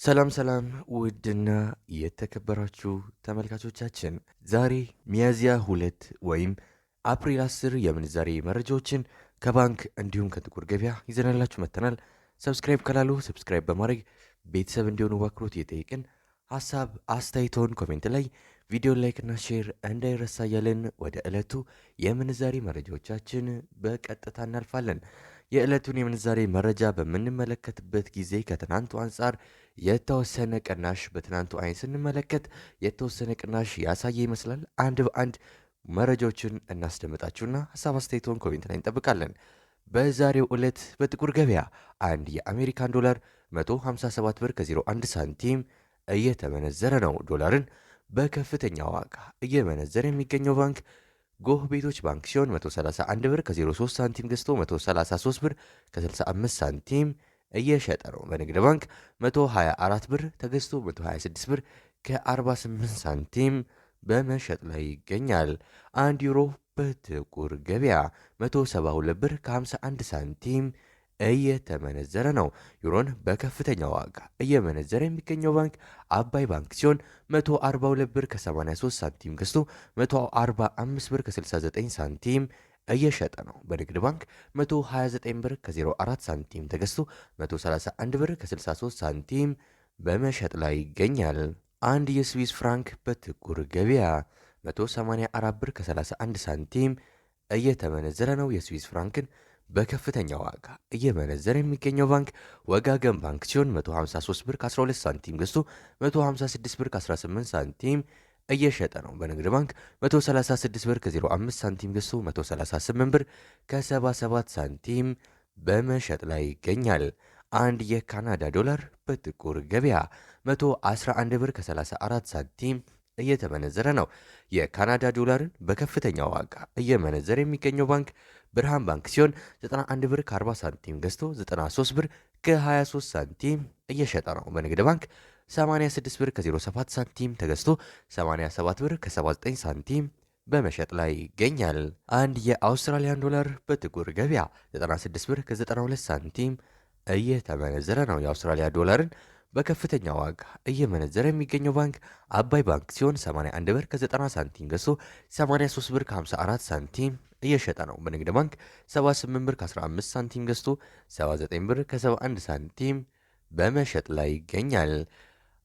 ሰላም ሰላም ውድና የተከበራችሁ ተመልካቾቻችን ዛሬ ሚያዝያ 2 ወይም አፕሪል 10 የምንዛሬ መረጃዎችን ከባንክ እንዲሁም ከጥቁር ገበያ ይዘናላችሁ መጥተናል። ሰብስክራይብ ካላሉ ሰብስክራይብ በማድረግ ቤተሰብ እንዲሆኑ በአክብሮት እየጠየቅን ሀሳብ አስተያየቶን ኮሜንት ላይ ቪዲዮ ላይክና ሼር እንዳይረሳ እያልን ወደ ዕለቱ የምንዛሬ መረጃዎቻችን በቀጥታ እናልፋለን። የዕለቱን የምንዛሬ መረጃ በምንመለከትበት ጊዜ ከትናንቱ አንጻር የተወሰነ ቅናሽ በትናንቱ አይን ስንመለከት የተወሰነ ቅናሽ ያሳየ ይመስላል። አንድ በአንድ መረጃዎችን እናስደምጣችሁና ሀሳብ አስተያየቶን ኮሜንት ላይ እንጠብቃለን። በዛሬው ዕለት በጥቁር ገበያ አንድ የአሜሪካን ዶላር 157 ብር ከ01 ሳንቲም እየተመነዘረ ነው። ዶላርን በከፍተኛ ዋጋ እየመነዘረ የሚገኘው ባንክ ጎህ ቤቶች ባንክ ሲሆን 131 ብር ከ03 ሳንቲም ገዝቶ 133 ብር ከ65 ሳንቲም እየሸጠ ነው። በንግድ ባንክ 124 ብር ተገዝቶ 126 ብር ከ48 ሳንቲም በመሸጥ ላይ ይገኛል። አንድ ዩሮ በጥቁር ገበያ 172 ብር ከ51 ሳንቲም እየተመነዘረ ነው። ዩሮን በከፍተኛ ዋጋ እየመነዘረ የሚገኘው ባንክ አባይ ባንክ ሲሆን 142 ብር ከ83 ሳንቲም ገዝቶ 145 ብር ከ69 ሳንቲም እየሸጠ ነው። በንግድ ባንክ 129 ብር ከ04 ሳንቲም ተገዝቶ 131 ብር ከ63 ሳንቲም በመሸጥ ላይ ይገኛል። አንድ የስዊስ ፍራንክ በጥቁር ገበያ 184 ብር ከ31 ሳንቲም እየተመነዘረ ነው። የስዊስ ፍራንክን በከፍተኛ ዋጋ እየመነዘረ የሚገኘው ባንክ ወጋገን ባንክ ሲሆን 153 ብር ከ12 ሳንቲም ገዝቶ 156 ብር ከ18 ሳንቲም እየሸጠ ነው። በንግድ ባንክ 136 ብር ከ05 ሳንቲም ገዝቶ 138 ብር ከ77 ሳንቲም በመሸጥ ላይ ይገኛል። አንድ የካናዳ ዶላር በጥቁር ገበያ 111 ብር ከ34 ሳንቲም እየተመነዘረ ነው። የካናዳ ዶላርን በከፍተኛ ዋጋ እየመነዘረ የሚገኘው ባንክ ብርሃን ባንክ ሲሆን 91 ብር ከ40 ሳንቲም ገዝቶ 93 ብር ከ23 ሳንቲም እየሸጠ ነው። በንግድ ባንክ 86 ብር ከ07 ሳንቲም ተገዝቶ 87 ብር ከ79 ሳንቲም በመሸጥ ላይ ይገኛል። አንድ የአውስትራሊያን ዶላር በጥቁር ገበያ 96 ብር ከ92 ሳንቲም እየተመነዘረ ነው። የአውስትራሊያ ዶላርን በከፍተኛ ዋጋ እየመነዘረ የሚገኘው ባንክ አባይ ባንክ ሲሆን 81 ብር ከ90 ሳንቲም ገዝቶ 83 ብር ከ54 ሳንቲም እየሸጠ ነው። በንግድ ባንክ 78 ብር ከ15 ሳንቲም ገዝቶ 79 ብር ከ71 ሳንቲም በመሸጥ ላይ ይገኛል።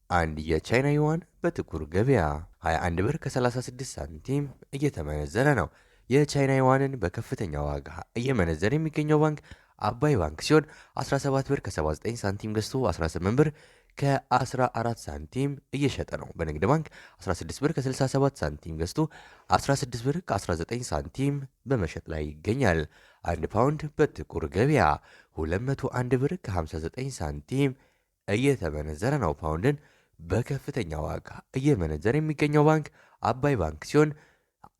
አንድ የቻይና ዩዋን በጥቁር ገበያ 21 ብር ከ36 ሳንቲም እየተመነዘረ ነው። የቻይና ዩዋንን በከፍተኛ ዋጋ እየመነዘረ የሚገኘው ባንክ አባይ ባንክ ሲሆን 17 ብር ከ79 ሳንቲም ገዝቶ 18 ብር ከ14 ሳንቲም እየሸጠ ነው። በንግድ ባንክ 16 ብር ከ67 ሳንቲም ገዝቶ 16 ብር ከ19 ሳንቲም በመሸጥ ላይ ይገኛል። አንድ ፓውንድ በጥቁር ገበያ 201 ብር ከ59 ሳንቲም እየተመነዘረ ነው። ፓውንድን በከፍተኛ ዋጋ እየመነዘረ የሚገኘው ባንክ አባይ ባንክ ሲሆን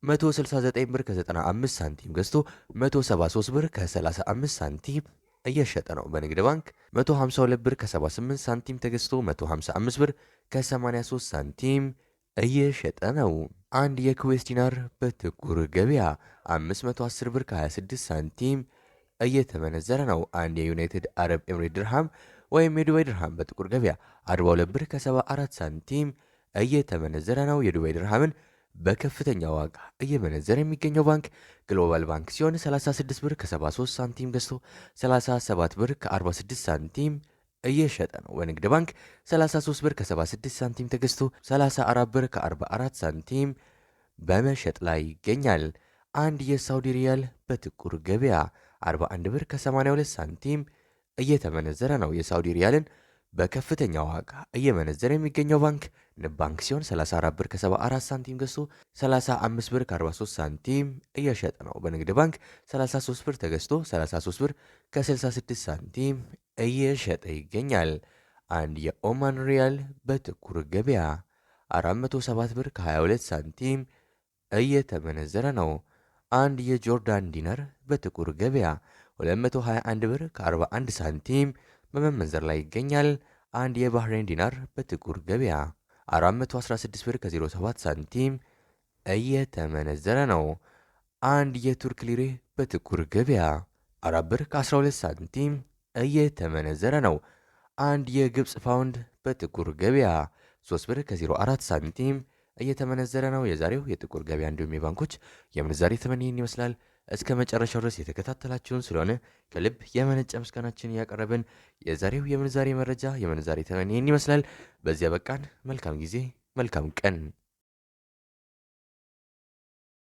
169 ብር ከ95 ሳንቲም ገዝቶ 173 ብር ከ35 ሳንቲም እየሸጠ ነው። በንግድ ባንክ 152 ብር ከ78 ሳንቲም ተገዝቶ 155 ብር ከ83 ሳንቲም እየሸጠ ነው። አንድ የኩዌስ ዲናር በጥቁር ገበያ 510 ብር ከ26 ሳንቲም እየተመነዘረ ነው። አንድ የዩናይትድ አረብ ኤምሬት ድርሃም ወይም የዱባይ ድርሃም በጥቁር ገበያ 42 ብር ከ74 ሳንቲም እየተመነዘረ ነው። የዱባይ ድርሃምን በከፍተኛ ዋጋ እየመነዘረ የሚገኘው ባንክ ግሎባል ባንክ ሲሆን 36 ብር ከ73 ሳንቲም ገዝቶ 37 ብር ከ46 ሳንቲም እየሸጠ ነው። በንግድ ባንክ 33 ብር ከ76 ሳንቲም ተገዝቶ 34 ብር ከ44 ሳንቲም በመሸጥ ላይ ይገኛል። አንድ የሳውዲ ሪያል በጥቁር ገበያ 41 ብር ከ82 ሳንቲም እየተመነዘረ ነው። የሳውዲ ሪያልን በከፍተኛ ዋጋ እየመነዘረ የሚገኘው ባንክ ንብ ባንክ ሲሆን 34 ብር ከ74 ሳንቲም ገዝቶ 35 ብር ከ43 ሳንቲም እየሸጠ ነው። በንግድ ባንክ 33 ብር ተገዝቶ 33 ብር ከ66 ሳንቲም እየሸጠ ይገኛል። አንድ የኦማን ሪያል በጥቁር ገበያ 407 ብር ከ22 ሳንቲም እየተመነዘረ ነው። አንድ የጆርዳን ዲናር በጥቁር ገበያ 221 ብር ከ41 ሳንቲም በመመንዘር ላይ ይገኛል። አንድ የባህሬን ዲናር በጥቁር ገበያ 416 ብር ከ07 ሳንቲም እየተመነዘረ ነው። አንድ የቱርክ ሊሬ በጥቁር ገበያ 4 ብር ከ12 ሳንቲም እየተመነዘረ ነው። አንድ የግብፅ ፓውንድ በጥቁር ገበያ 3 ብር ከ04 ሳንቲም እየተመነዘረ ነው። የዛሬው የጥቁር ገበያ እንዲሁም የባንኮች የምንዛሬ ተመን ይህን ይመስላል። እስከ መጨረሻው ድረስ የተከታተላችሁን ስለሆነ ከልብ የመነጨ ምስጋናችን ያቀረብን፣ የዛሬው የምንዛሬ መረጃ የምንዛሬ ተመን ይህን ይመስላል። በዚያ በቃን። መልካም ጊዜ፣ መልካም ቀን